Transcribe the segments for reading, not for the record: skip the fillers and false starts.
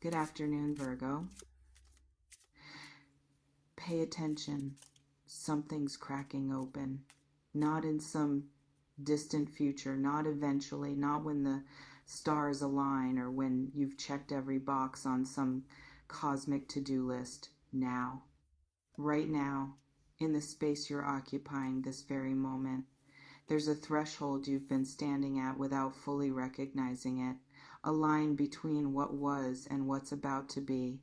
Good afternoon, Virgo. Pay attention. Something's cracking open. Not in some distant future, not eventually, not when the stars align or when you've checked every box on some cosmic to-do list. Now. Right now, in the space you're occupying this very moment. There's a threshold you've been standing at without fully recognizing it, a line between what was and what's about to be.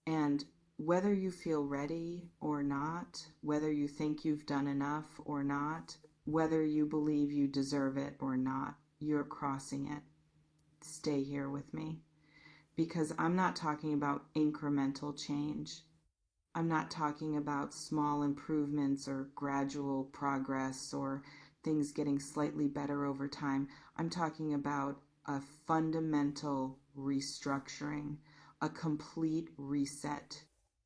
And whether you feel ready or not, whether you think you've done enough or not, whether you believe you deserve it or not, you're crossing it. Stay here with me, because I'm not talking about incremental change. I'm not talking about small improvements or gradual progress or things getting slightly better over time. I'm talking about a fundamental restructuring, a complete reset,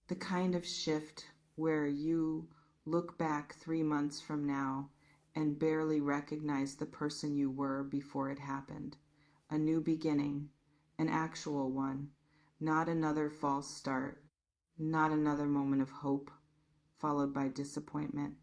the kind of shift where you look back 3 months from now and barely recognize the person you were before it happened. A new beginning, an actual one, not another false start. Not another moment of hope followed by disappointment.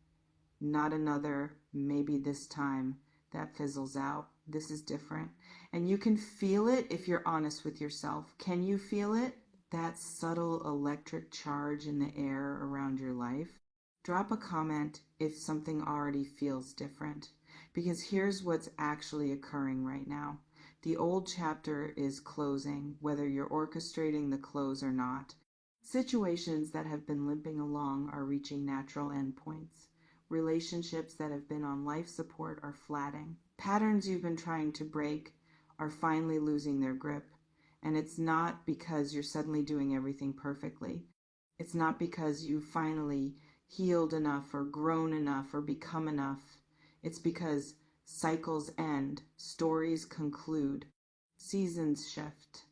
Not another maybe this time that fizzles out. This is different. And you can feel it if you're honest with yourself. Can you feel it? That subtle electric charge in the air around your life? Drop a comment if something already feels different. Because here's what's actually occurring right now. The old chapter is closing, whether you're orchestrating the close or not. Situations that have been limping along are reaching natural endpoints. Relationships that have been on life support are flatting. Patterns you've been trying to break are finally losing their grip. And it's not because you're suddenly doing everything perfectly. It's not because you finally healed enough or grown enough or become enough. It's because cycles end, stories conclude, seasons shift,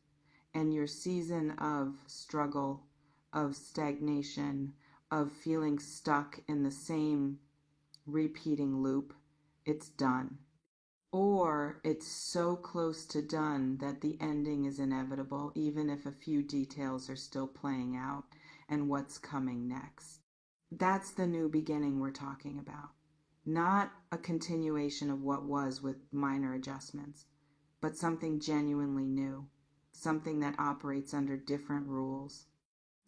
and your season of struggle, of stagnation, of feeling stuck in the same repeating loop, it's done. Or it's so close to done that the ending is inevitable, even if a few details are still playing out and what's coming next. That's the new beginning we're talking about. Not a continuation of what was with minor adjustments, but something genuinely new, something that operates under different rules.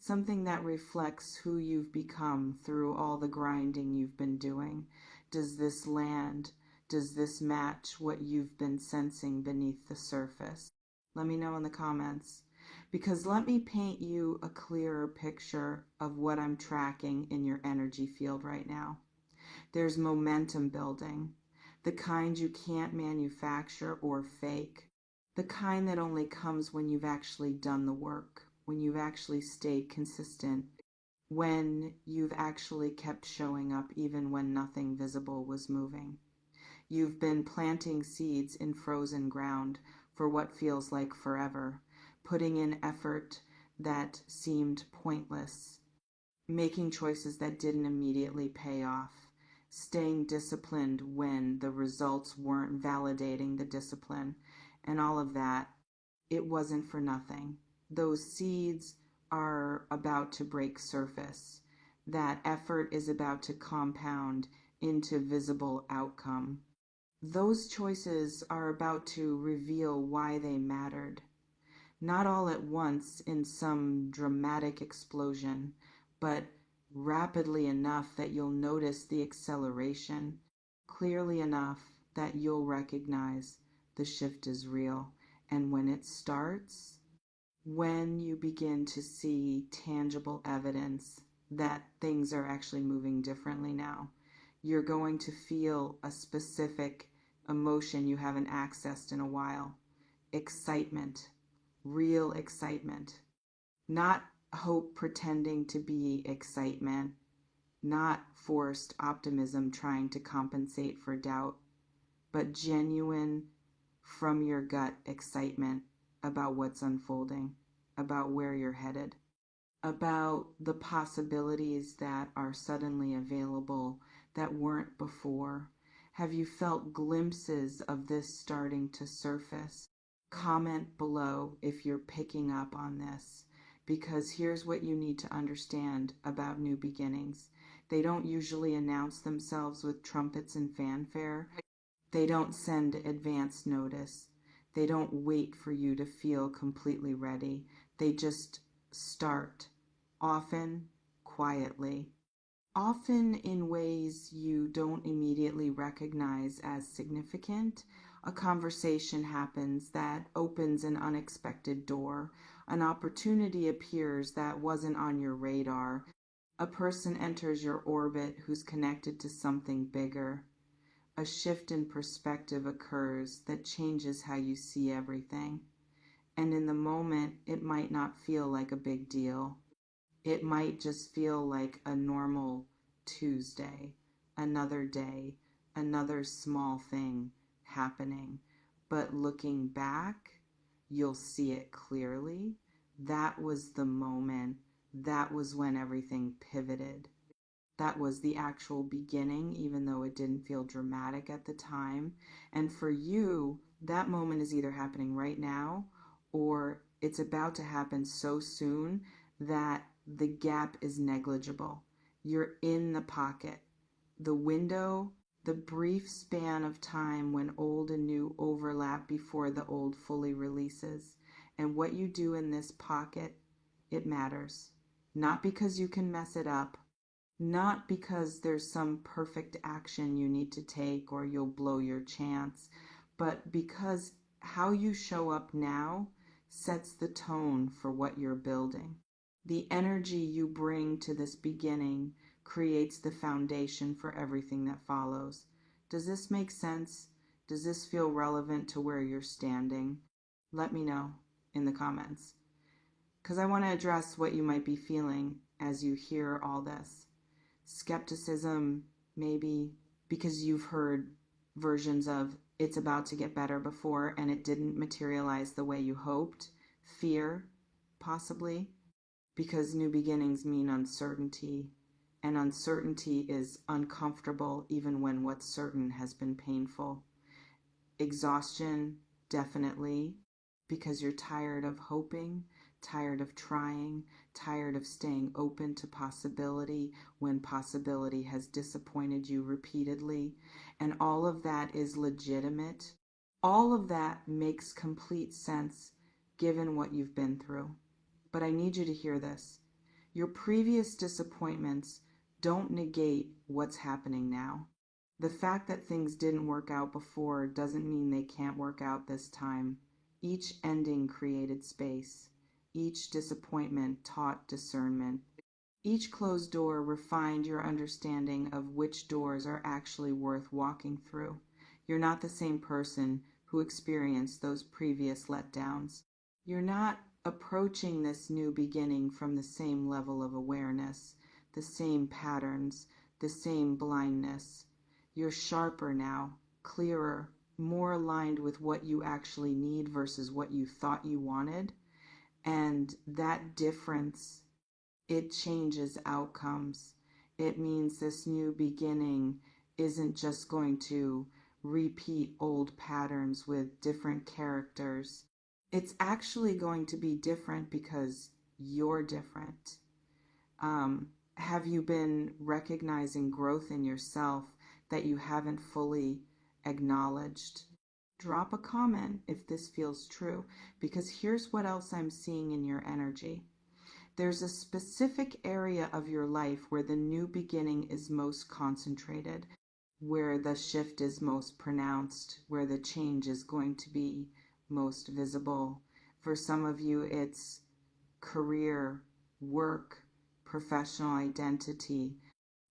Something that reflects who you've become through all the grinding you've been doing. Does this land? Does this match what you've been sensing beneath the surface? Let me know in the comments. Because let me paint you a clearer picture of what I'm tracking in your energy field right now. There's momentum building, the kind you can't manufacture or fake, the kind that only comes when you've actually done the work, when you've actually stayed consistent, when you've actually kept showing up even when nothing visible was moving. You've been planting seeds in frozen ground for what feels like forever, putting in effort that seemed pointless, making choices that didn't immediately pay off, staying disciplined when the results weren't validating the discipline, and all of that. It wasn't for nothing. Those seeds are about to break surface. That effort is about to compound into visible outcome. Those choices are about to reveal why they mattered. Not all at once in some dramatic explosion, but rapidly enough that you'll notice the acceleration, clearly enough that you'll recognize the shift is real. And when it starts, when you begin to see tangible evidence that things are actually moving differently now, you're going to feel a specific emotion you haven't accessed in a while. Excitement, real excitement. Not hope pretending to be excitement, not forced optimism trying to compensate for doubt, but genuine, from your gut excitement about what's unfolding, about where you're headed, about the possibilities that are suddenly available that weren't before. Have you felt glimpses of this starting to surface? Comment below if you're picking up on this, because here's what you need to understand about new beginnings. They don't usually announce themselves with trumpets and fanfare. They don't send advance notice. They don't wait for you to feel completely ready. They just start, often quietly, often in ways you don't immediately recognize as significant. A conversation happens that opens an unexpected door. An opportunity appears that wasn't on your radar. A person enters your orbit who's connected to something bigger. A shift in perspective occurs that changes how you see everything. And in the moment, it might not feel like a big deal. It might just feel like a normal Tuesday, another day, another small thing happening. But looking back, you'll see it clearly. That was the moment. That was when everything pivoted. That was the actual beginning, even though it didn't feel dramatic at the time. And for you, that moment is either happening right now or it's about to happen so soon that the gap is negligible. You're in the pocket. The window, the brief span of time when old and new overlap before the old fully releases. And what you do in this pocket, it matters. Not because you can mess it up, not because there's some perfect action you need to take or you'll blow your chance, but because how you show up now sets the tone for what you're building. The energy you bring to this beginning creates the foundation for everything that follows. Does this make sense? Does this feel relevant to where you're standing? Let me know in the comments, because I want to address what you might be feeling as you hear all this. Skepticism, maybe because you've heard versions of it's about to get better before and it didn't materialize the way you hoped. Fear, possibly, because new beginnings mean uncertainty, and uncertainty is uncomfortable even when what's certain has been painful. Exhaustion, definitely, because you're tired of hoping, tired of trying, tired of staying open to possibility when possibility has disappointed you repeatedly. And all of that is legitimate. All of that makes complete sense given what you've been through. But I need you to hear this. Your previous disappointments don't negate what's happening now. The fact that things didn't work out before doesn't mean they can't work out this time. Each ending created space. Each disappointment taught discernment. Each closed door refined your understanding of which doors are actually worth walking through. You're not the same person who experienced those previous letdowns. You're not approaching this new beginning from the same level of awareness, the same patterns, the same blindness. You're sharper now, clearer, more aligned with what you actually need versus what you thought you wanted. And that difference, it changes outcomes. It means this new beginning isn't just going to repeat old patterns with different characters. It's actually going to be different because you're different. Have you been recognizing growth in yourself that you haven't fully acknowledged? Drop a comment if this feels true, because here's what else I'm seeing in your energy. There's a specific area of your life where the new beginning is most concentrated, where the shift is most pronounced, where the change is going to be most visible. For some of you, it's career, work, professional identity,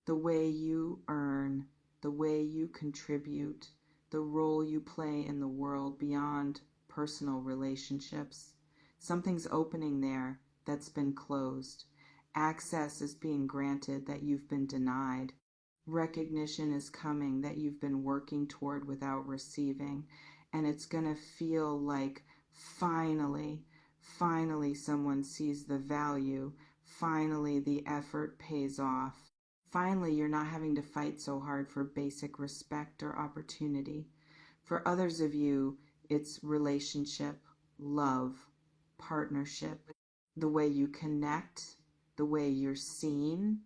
the way you earn, the way you contribute, the role you play in the world beyond personal relationships. Something's opening there that's been closed. Access is being granted that you've been denied. Recognition is coming that you've been working toward without receiving. And it's going to feel like finally someone sees the value. Finally, the effort pays off. Finally, you're not having to fight so hard for basic respect or opportunity. For others of you, it's relationship love, partnership, the way you connect, the way you're seen,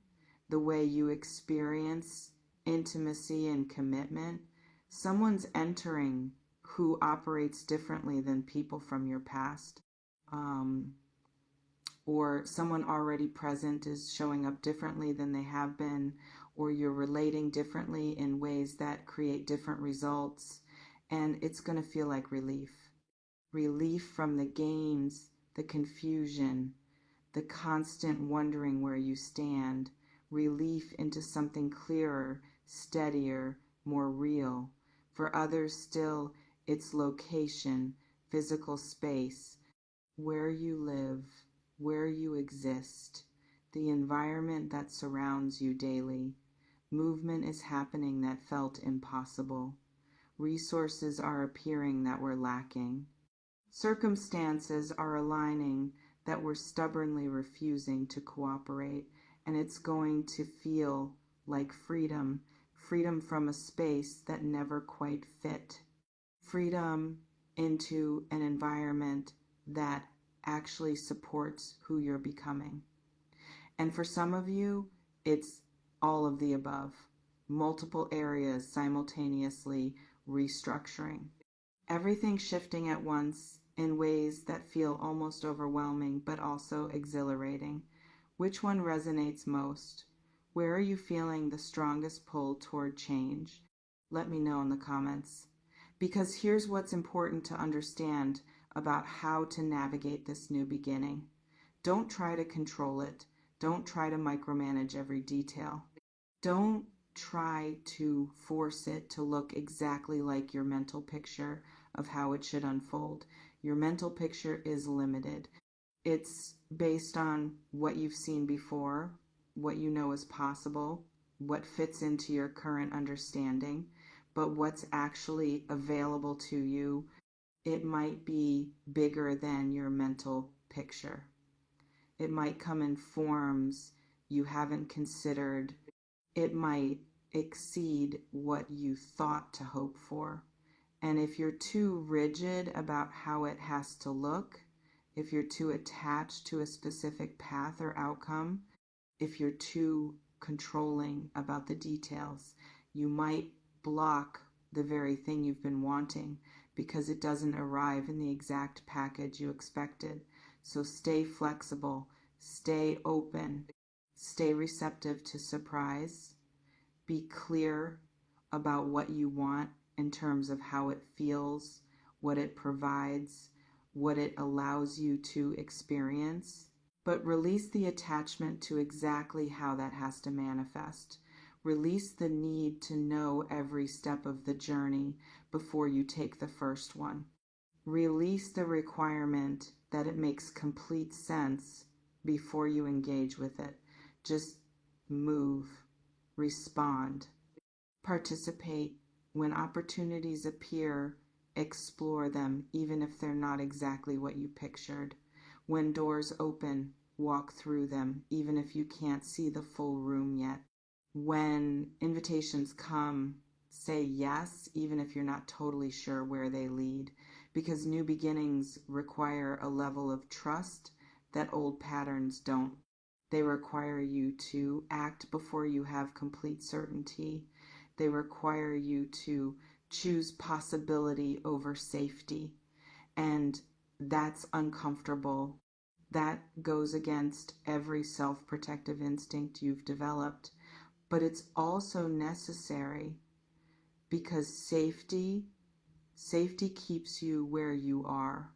the way you experience intimacy and commitment. Someone's entering who operates differently than people from your past. Or someone already present is showing up differently than they have been, or you're relating differently in ways that create different results. And it's going to feel like relief. Relief from the games, the confusion, the constant wondering where you stand. Relief into something clearer, steadier, more real. For others still, it's location, physical space, where you live, where you exist, the environment that surrounds you daily. Movement is happening that felt impossible. Resources are appearing that were lacking. Circumstances are aligning that were stubbornly refusing to cooperate, and it's going to feel like freedom, freedom from a space that never quite fit, freedom into an environment that actually supports who you're becoming. And for some of you, it's all of the above, multiple areas simultaneously restructuring. Everything shifting at once in ways that feel almost overwhelming but also exhilarating. Which one resonates most? Where are you feeling the strongest pull toward change? Let me know in the comments. Because here's what's important to understand about how to navigate this new beginning. Don't try to control it. Don't try to micromanage every detail. Don't try to force it to look exactly like your mental picture of how it should unfold. Your mental picture is limited. It's based on what you've seen before, what you know is possible, what fits into your current understanding, but what's actually available to you, it might be bigger than your mental picture. It might come in forms you haven't considered. It might exceed what you thought to hope for. And if you're too rigid about how it has to look, if you're too attached to a specific path or outcome, if you're too controlling about the details, you might block the very thing you've been wanting because it doesn't arrive in the exact package you expected. So stay flexible, stay open, stay receptive to surprise, be clear about what you want in terms of how it feels, what it provides, what it allows you to experience. But release the attachment to exactly how that has to manifest. Release the need to know every step of the journey before you take the first one. Release the requirement that it makes complete sense before you engage with it. Just move, respond, participate. When opportunities appear, explore them, even if they're not exactly what you pictured. When doors open, walk through them, even if you can't see the full room yet. When invitations come, say yes, even if you're not totally sure where they lead, because new beginnings require a level of trust that old patterns don't. They require you to act before you have complete certainty. They require you to choose possibility over safety. And that's uncomfortable. That goes against every self-protective instinct you've developed. But it's also necessary because safety keeps you where you are.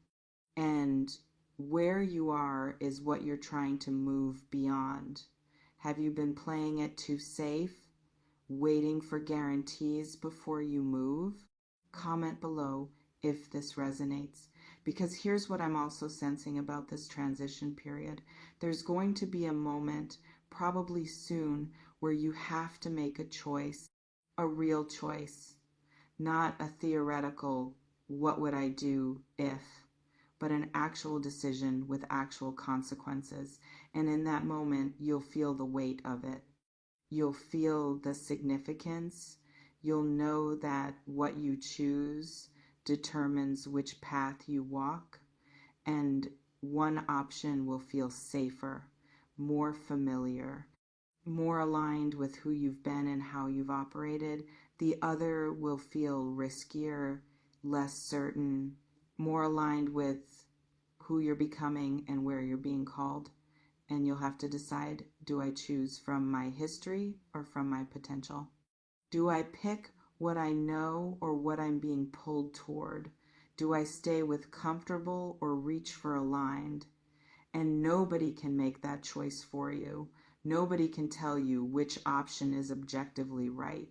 And where you are is what you're trying to move beyond. Have you been playing it too safe? Waiting for guarantees before you move? Comment below if this resonates. Because here's what I'm also sensing about this transition period. There's going to be a moment, probably soon, where you have to make a choice, a real choice, not a theoretical, what would I do if, but an actual decision with actual consequences. And in that moment, you'll feel the weight of it. You'll feel the significance. You'll know that what you choose determines which path you walk. and one option will feel safer, more familiar, more aligned with who you've been and how you've operated. The other will feel riskier, less certain, more aligned with who you're becoming and where you're being called. And you'll have to decide, do I choose from my history or from my potential? Do I pick what I know or what I'm being pulled toward? Do I stay with comfortable or reach for aligned? And nobody can make that choice for you. Nobody can tell you which option is objectively right.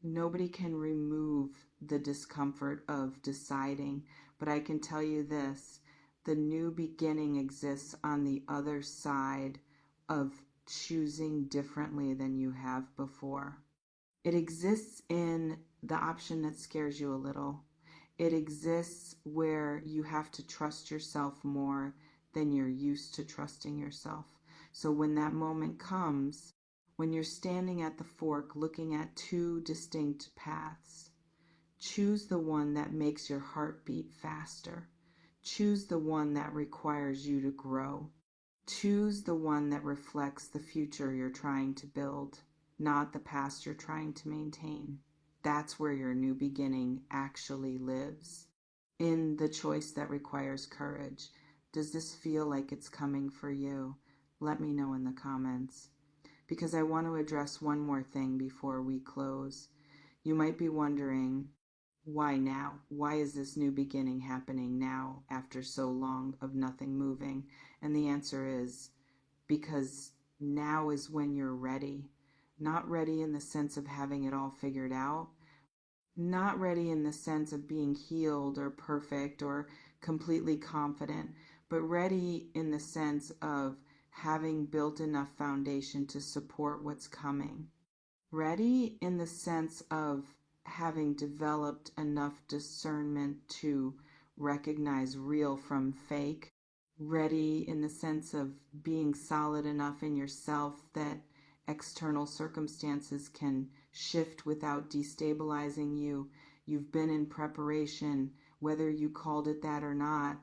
Nobody can remove the discomfort of deciding, but I can tell you this: the new beginning exists on the other side of choosing differently than you have before. It exists in the option that scares you a little. It exists where you have to trust yourself more than you're used to trusting yourself. So when that moment comes, when you're standing at the fork looking at two distinct paths, choose the one that makes your heart beat faster. Choose the one that requires you to grow. Choose the one that reflects the future you're trying to build, not the past you're trying to maintain. That's where your new beginning actually lives, in the choice that requires courage. Does this feel like it's coming for you? Let me know in the comments. Because I want to address one more thing before we close. You might be wondering, why now? Why is this new beginning happening now after so long of nothing moving? And the answer is because now is when you're ready. Not ready in the sense of having it all figured out. Not ready in the sense of being healed or perfect or completely confident, but ready in the sense of having built enough foundation to support what's coming. Ready in the sense of having developed enough discernment to recognize real from fake. Ready in the sense of being solid enough in yourself that external circumstances can shift without destabilizing you. You've been in preparation, whether you called it that or not,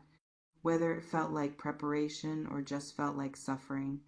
whether it felt like preparation or just felt like suffering.